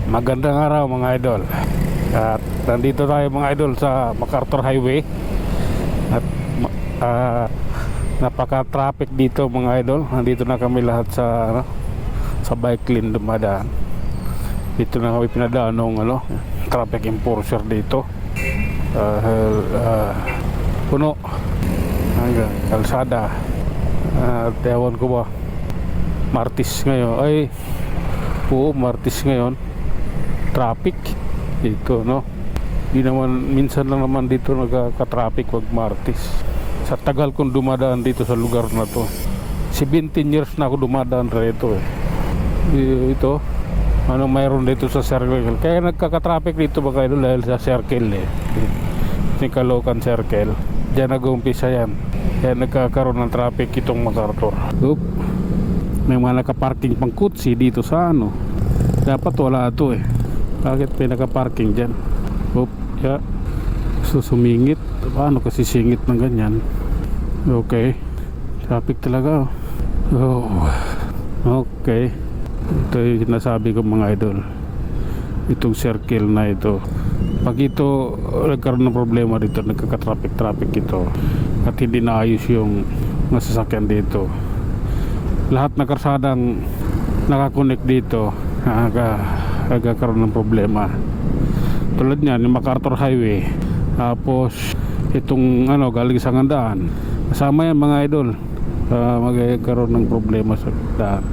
Magandang araw mga idol. At nandito tayo mga idol sa MacArthur Highway. At napaka-traffic dito mga idol. Nandito na kami lahat sa bike lane dumadaan. Dito na kami pinadaan ng traffic enforcer dito. Puno hanggang kalsada. At ewan ko ba, Martis ngayon. Martis ngayon. Traffic dito, no? Di naman, minsan lang naman dito nagka-traffic wag Martis. Sa tagal kong dumadaan dito sa lugar na to, 17 years na ako dumadaan rito ito, mayroon dito sa circle. Kaya nagkaka-traffic dito ba kayo dahil sa circle ni Caloocan Circle. Diyan nag-uumpisa yan. Kaya nagkakaroon ng traffic itong MacArthur. May mga nakaparking pang kutsi dito sa dapat wala ito Bakit may nakaparking dyan? Sumingit. Paano kasi singit ng ganyan? Okay. Traffic talaga. Okay. Ito yung sinasabi ko mga idol. Itong circle na ito. Pag ito nagkaroon ng problema dito, nagkaka-traffic ito at hindi naayos yung masasakyan dito, lahat ng karsadang nakakonect dito nagkakaroon ng problema. Tulad niyan yung MacArthur Highway, tapos itong galing sa Ngandaan, kasama yan mga idol, magkakaroon ng problema sa daan.